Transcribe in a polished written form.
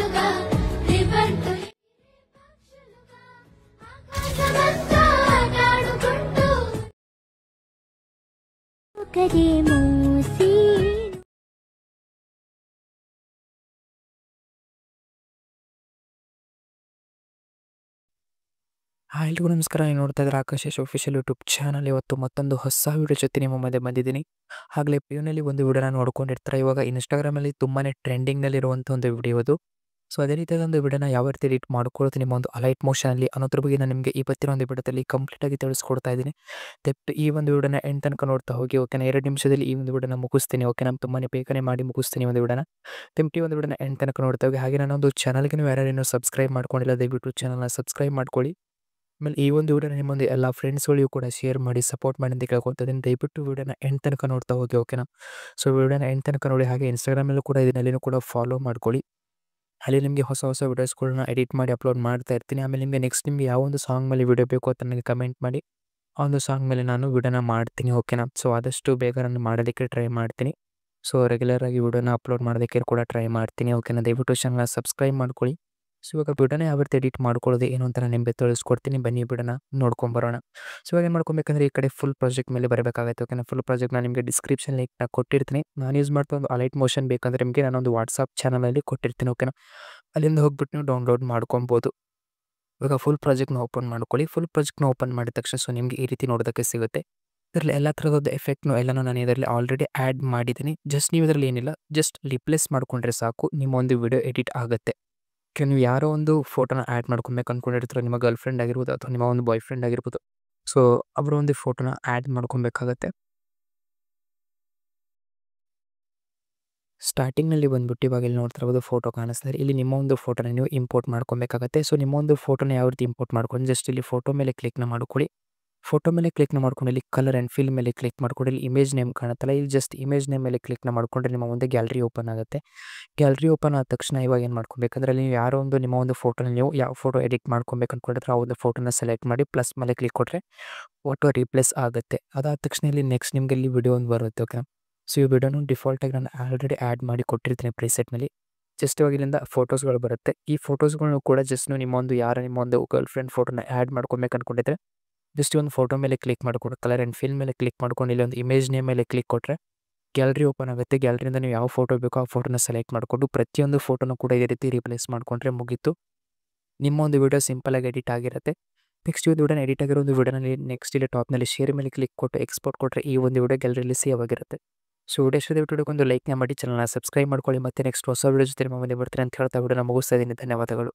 పక్షులుగా రివర్టు పక్షులుగా ఆకాశమంతా ఆటాడుకుంటూ ఒకరే మూసి ಹಾಯ್ ಎಲ್ರಿಗೂ ನಮಸ್ಕಾರ. ನೀವು ನೋಡ್ತಾ ಇದ್ದಾರೆ ಆಕಾಶ್ ಅಫಿಷಿಯಲ್ ಯೂಟ್ಯೂಬ್ ಚಾನಲ್. ಇವತ್ತು ಮತ್ತೊಂದು ಹೊಸ ವಿಡಿಯೋ ಜೊತೆ ನಿಮ್ಮ ಮುಂದೆ ಬಂದಿದ್ದೀನಿ. ಆಗಲೇ ಪಿಯುನಲ್ಲಿ ಒಂದು ವಿಡಿಯೋನ ನೋಡ್ಕೊಂಡಿರ್ತಾರೆ. ಇವಾಗ ಇನ್ಸ್ಟಾಗ್ರಾಮಲ್ಲಿ ತುಂಬಾ ಟ್ರೆಂಡಿಂಗ್ನಲ್ಲಿರುವಂಥ ಒಂದು ವಿಡಿಯೋ ಅದು. ಸೊ ಅದೇ ರೀತಿಯಾದ ಒಂದು ವಿಡಿಯೋನ ಯಾವ ರೀತಿ ಎಡಿಟ್ ಮಾಡ್ಕೊಳ್ಳೋದು ನಿಮ್ಮ ಒಂದು ಅಲೈಟ್ ಮೋಷನಲ್ಲಿ ಅನ್ನೋದ್ರ ಬಗ್ಗೆ ನಾನು ನಿಮಗೆ ಇವತ್ತಿನ ಒಂದು ವಿಡಿಯೋದಲ್ಲಿ ಕಂಪ್ಲೀಟಾಗಿ ತಿಳಿಸ್ಕೊಡ್ತಾ ಇದ್ದೀನಿ. ದಯವಿಟ್ಟು ಈ ಒಂದು ವಿಡಿಯೋನ ಎಂಡ್ ತನಕ ನೋಡ್ತಾ ಹೋಗಿ. ಓಕೆನಾ, 2 ನಿಮಿಷದಲ್ಲಿ ಈ ಒಂದು ವಿಡಿಯೋನ ಮುಗಿಸ್ತೀನಿ. ಓಕೆ, ನಾನು ತುಂಬಾ ಬೇಗನೆ ಮಾಡಿ ಮುಗಿಸ್ತೀನಿ ಒಂದು ವಿಡಿಯೋನ. ದಯವಿಟ್ಟು ಈ ಒಂದು ವಿಡಿಯೋನ ಎಂಡ್ ತನಕ ನೋಡ್ತಾ ಹೋಗಿ. ಹಾಗೆ ನನ್ನೊಂದು ಚಾನಲ್ಗೆ ನೀವು ಯಾರ್ಯಾರು ಸಬ್ಸ್ಕ್ರೈಬ್ ಮಾಡ್ಕೊಂಡಿಲ್ಲ ದಯವಿಟ್ಟು ಚಾನಲ್ನ ಸಬ್ಸ್ಕ್ರೈಬ್ ಮಾಡ್ಕೊಳ್ಳಿ. ಆಮೇಲೆ ಈ ಒಂದು ವಿಡಿಯೋನ ನಿಮ್ಮೊಂದು ಎಲ್ಲ ಫ್ರೆಂಡ್ಸ್ಗಳಿಗೂ ಕೂಡ ಶೇರ್ ಮಾಡಿ ಸಪೋರ್ಟ್ ಮಾಡಿ ಅಂತ ಕೇಳ್ಕೊತಿದ್ದೀನಿ. ದಯವಿಟ್ಟು ವಿಡಿಯೋನ ಎಂಡ್ ತನಕ ನೋಡ್ತಾ ಹೋಗಿ. ಓಕೆನಾ, ಸೊ ವಿಡಿಯೋನ ಎಂಡ್ ತನಕ ನೋಡಿ. ಹಾಗೆ ಇನ್ಸ್ಟಾಗ್ರಾಮಲ್ಲೂ ಕೂಡ ಇದನ್ನ ಅಲ್ಲಿನೂ ಕೂಡ ಫಾಲೋ ಮಾಡ್ಕೊಳ್ಳಿ. ಅಲ್ಲಿ ನಿಮಗೆ ಹೊಸ ಹೊಸ ವಿಡಿಯೋಸ್ಗಳನ್ನ ಎಡಿಟ್ ಮಾಡಿ ಅಪ್ಲೋಡ್ ಮಾಡ್ತಾ ಇರ್ತೀನಿ. ಆಮೇಲೆ ನಿಮಗೆ ನೆಕ್ಸ್ಟ್ ನಿಮಗೆ ಯಾವ ಒಂದು ಸಾಂಗ್ ಮೇಲೆ ವಿಡಿಯೋ ಬೇಕು ಅಂತ ನನಗೆ ಕಮೆಂಟ್ ಮಾಡಿ. ಆ ಒಂದು ಸಾಂಗ್ ಮೇಲೆ ನಾನು ವಿಡಿಯೋನ ಮಾಡ್ತೀನಿ. ಓಕೆನಾ, ಸೊ ಆದಷ್ಟು ಬೇಗ ನಾನು ಮಾಡೋದಕ್ಕೆ ಟ್ರೈ ಮಾಡ್ತೀನಿ. ಸೊ ರೆಗ್ಯುಲರಾಗಿ ವಿಡಿಯೋನ ಅಪ್ಲೋಡ್ ಮಾಡೋದಕ್ಕೆ ಕೂಡ ಟ್ರೈ ಮಾಡ್ತೀನಿ. ಓಕೆನಾ, ದಯವಿಟ್ಟು ಚಾನಲ್ನ ಸಬ್ಸ್ಕ್ರೈಬ್ ಮಾಡ್ಕೊಳ್ಳಿ. ಸೊ ಇವಾಗ ವಿಡಿಯೋನ ಯಾವ ರೀತಿ ಎಡಿಟ್ ಮಾಡ್ಕೊಳ್ಳೋದು ಏನು ಅಂತ ನಾನು ನಿಮಗೆ ತಿಳಿಸ್ಕೊಡ್ತೀನಿ. ಬನ್ನಿ ವಿಡಿಯೋನ ನೋಡ್ಕೊಂಬರೋಣ. ಸೊ ಇವಾಗ ಏನು ಮಾಡ್ಕೊಬೇಕಂದ್ರೆ ಈ ಕಡೆ ಫುಲ್ ಪ್ರಾಜೆಕ್ಟ್ ಮೇಲೆ ಬರಬೇಕಾಗುತ್ತೆ. ಓಕೆನಾ, ಫುಲ್ ಪ್ರಾಜೆಕ್ಟ್ ನಾನು ನಿಮಗೆ ಡಿಸ್ಕ್ರಿಪ್ಷನ್ ಲಿಂಕ್ನ ಕೊಟ್ಟಿರ್ತೀನಿ. ನಾನು ಯೂಸ್ ಮಾಡ್ತಾ ಒಂದು ಅಲೈಟ್ ಮೋಷನ್ ಬೇಕಂದರೆ ನಿಮಗೆ ನಾನೊಂದು ವಾಟ್ಸಪ್ ಚಾನಲಲ್ಲಿ ಕೊಟ್ಟಿರ್ತೀನಿ. ಓಕೆನಾ, ಅಲ್ಲಿಂದ ಹೋಗ್ಬಿಟ್ಟು ನೀವು ಡೌನ್ಲೋಡ್ ಮಾಡ್ಕೊಬೋದು. ಇವಾಗ ಫುಲ್ ಪ್ರಾಜೆಕ್ಟ್ನ ಓಪನ್ ಮಾಡ್ಕೊಳ್ಳಿ. ಫುಲ್ ಪ್ರಾಜೆಕ್ಟ್ನ ಓಪನ್ ಮಾಡಿದ ತಕ್ಷಣ ಸೊ ನಿಮಗೆ ಈ ರೀತಿ ನೋಡೋದಕ್ಕೆ ಸಿಗುತ್ತೆ. ಇದರಲ್ಲಿ ಎಲ್ಲ ಥರದ ಎಫೆಕ್ಟ್ನು ಎಲ್ಲನೂ ನಾನು ಇದರಲ್ಲಿ ಆಲ್ರೆಡಿ ಆ್ಯಡ್ ಮಾಡಿದ್ದೀನಿ. ಜಸ್ಟ್ ನೀವು ಇದರಲ್ಲಿ ಏನಿಲ್ಲ, ಜಸ್ಟ್ ರಿಪ್ಲೇಸ್ ಮಾಡಿಕೊಂಡ್ರೆ ಸಾಕು, ನಿಮ್ಮ ಒಂದು ವಿಡಿಯೋ ಎಡಿಟ್ ಆಗುತ್ತೆ. ನೀವು ಯಾರೋ ಒಂದು ಫೋಟೋನ ಆ್ಯಡ್ ಮಾಡ್ಕೊಬೇಕು ಅಂದ್ಕೊಂಡಿರ್ತೀರೋ, ನಿಮ್ಮ ಗರ್ಲ್ ಫ್ರೆಂಡ್ ಆಗಿರ್ಬೋದು ಅಥವಾ ನಿಮ್ಮ ಒಂದು ಬಾಯ್ ಫ್ರೆಂಡ್ ಆಗಿರ್ಬೋದು. ಸೊ ಅವರ ಒಂದು ಫೋಟೋನ ಆ್ಯಡ್ ಮಾಡ್ಕೊಬೇಕಾಗತ್ತೆ. ಸ್ಟಾರ್ಟಿಂಗ್ನಲ್ಲಿ ಬಂದ್ಬಿಟ್ಟು ಇವಾಗ ಇಲ್ಲಿ ನೋಡ್ತಾ ಇರ್ಬೋದು ಫೋಟೋ ಕಾಣಿಸ್ತಾರೆ. ಇಲ್ಲಿ ನಿಮ್ಮ ಒಂದು ಫೋಟೋನ ನೀವು ಇಂಪೋರ್ಟ್ ಮಾಡ್ಕೊಬೇಕಾಗತ್ತೆ. ಸೊ ನಿಮ್ಮ ಒಂದು ಫೋಟೋನ ಯಾವ ರೀತಿ ಇಂಪೋರ್ಟ್ ಮಾಡ್ಕೊಂಡು ಜಸ್ಟ್ ಇಲ್ಲಿ ಫೋಟೋ ಮೇಲೆ ಕ್ಲಿಕ್ನ ಮಾಡ್ಕೊಳ್ಳಿ. ಫೋಟೋ ಮೇಲೆ ಕ್ಲಿಕ್ನ ಮಾಡ್ಕೊಂಡು ಇಲ್ಲಿ ಕಲರ್ ಆ್ಯಂಡ್ ಫಿಲ್ ಮೇಲೆ ಕ್ಲಿಕ್ ಮಾಡ್ಕೊಂಡು ಇಲ್ಲಿ ಇಮೇಜ್ ನೇಮ್ ಕಾಣುತ್ತಲ್ಲ, ಇಲ್ಲಿ ಜಸ್ಟ್ ಇಮೇಜ್ ನೇಮ್ ಮೇಲೆ ಕ್ಲಿಕ್ನ ಮಾಡಿಕೊಂಡ್ರೆ ನಿಮ್ಮ ಮುಂದೆ ಗ್ಯಾಲರಿ ಓಪನ್ ಆಗುತ್ತೆ. ಗ್ಯಾಲರಿ ಓಪನ್ ಆದ ತಕ್ಷಣ ಇವಾಗ ಏನು ಮಾಡ್ಕೊಬೇಕಂದ್ರೆ ಅಲ್ಲಿ ನೀವು ಯಾರೋ ಒಂದು ನಿಮ್ಮ ಒಂದು ಫೋಟೋನ ನೀವು ಯಾವ ಫೋಟೋ ಎಡಿಟ್ ಮಾಡ್ಕೊಬೇಕು ಅಂದ್ಕೊಂಡಿದ್ರೆ ಆ ಒಂದು ಫೋಟೋನ ಸೆಲೆಕ್ಟ್ ಮಾಡಿ ಪ್ಲಸ್ ಮೇಲೆ ಕ್ಲಿಕ್ ಕೊಟ್ಟರೆ ಫೋಟೋ ರೀಪ್ಲೇಸ್ ಆಗುತ್ತೆ. ಅದಾದ ತಕ್ಷಣ ಇಲ್ಲಿ ನೆಕ್ಸ್ಟ್ ನಿಮಗೆ ಇಲ್ಲಿ ವಿಡಿಯೋ ಒಂದು ಬರುತ್ತೆ. ಓಕೆ, ಸೊ ಈ ವಿಡಿಯೋನು ಡಿಫಾಲ್ಟಾಗಿ ನಾನು ಆಲ್ರೆಡಿ ಆ್ಯಡ್ ಮಾಡಿ ಕೊಟ್ಟಿರ್ತೀನಿ ಪ್ರೀಸೆಟ್ನಲ್ಲಿ. ಜಸ್ಟ್ ಇವಾಗ ಇಲ್ಲಿಂದ ಫೋಟೋಸ್ಗಳು ಬರುತ್ತೆ. ಈ ಫೋಟೋಸ್ಗಳನ್ನು ಕೂಡ ಜಸ್ಟ್ ನಿಮ್ಮ ಒಂದು ನಿಮ್ಮ ಒಂದು ಗರ್ಲ್ ಫ್ರೆಂಡ್ ಫೋಟೋನ ಆ್ಯಡ್ ಮಾಡ್ಕೊಬೇಕು ಅಂದ್ಕೊಂಡಿದ್ರೆ ಜಸ್ಟ್ ಒಂದು ಫೋಟೋ ಮೇಲೆ ಕ್ಲಿಕ್ ಮಾಡಿಕೊಡು, ಕಲರ್ ಆ್ಯಂಡ್ ಫಿಲ್ ಮೇಲೆ ಕ್ಲಿಕ್ ಮಾಡ್ಕೊಂಡು ಇಲ್ಲಿ ಒಂದು ಇಮೇಜ್ ನೇಮ್ ಮೇಲೆ ಕ್ಲಿಕ್ ಕೊಟ್ಟರೆ ಗ್ಯಾಲರಿ ಓಪನ್ ಆಗುತ್ತೆ. ಗ್ಯಾಲರಿಯಿಂದ ನೀವು ಯಾವ ಫೋಟೋ ಬೇಕೋ ಆ ಫೋಟೋನ ಸೆಲೆಕ್ಟ್ ಮಾಡಿಕೊಂಡು ಪ್ರತಿಯೊಂದು ಫೋಟೋನ ಕೂಡ ಇದೇ ರೀತಿ ರಿಪ್ಲೇಸ್ ಮಾಡಿಕೊಂಡ್ರೆ ಮುಗೀತು, ನಿಮ್ಮ ಒಂದು ವಿಡಿಯೋ ಸಿಂಪಲಾಗಿ ಎಡಿಟ್ ಆಗಿರುತ್ತೆ. ನೆಕ್ಸ್ಟ್ ಒಂದು ವಿಡಿಯೋನ ಎಡಿಟ್ ಆಗಿರೋ ಒಂದು ವಿಡಿಯೋನಲ್ಲಿ ನೆಕ್ಸ್ಟ್ ಇಲ್ಲಿ ಟಾಪ್ನಲ್ಲಿ ಶೇರ್ ಮೇಲೆ ಕ್ಲಿಕ್ ಕೊಟ್ಟು ಎಕ್ಸ್ಪೋರ್ಟ್ ಕೊಟ್ಟರೆ ಈ ಒಂದು ವಿಡಿಯೋ ಗ್ಯಾಲರಿಯಲ್ಲಿ ಸೇವ್ ಆಗಿರುತ್ತೆ. ಸೊ ವಿಡಿಯೋ ಇಷ್ಟ ವಿಡಿಯೋಗೆ ಒಂದು ಲೈಕ್ನ ಮಾಡಿ, ಚಾನಲ್ನ ಸಬ್ಸ್ಕ್ರೈಬ್ ಮಾಡ್ಕೊಳ್ಳಿ. ಮತ್ತೆ ನೆಕ್ಸ್ಟ್ ಹೊಸ ವಿಡಿಯೋ ಜೊತೆ ನಿಮ್ಮ ಮುಂದೆ ಬರ್ತೀನಿ ಅಂತ ಹೇಳ್ತಾ ವಿಡಿಯೋನ ಮುಗಿಸ್ತಾ ಇದ್ದೀನಿ. ಧನ್ಯವಾದಗಳು.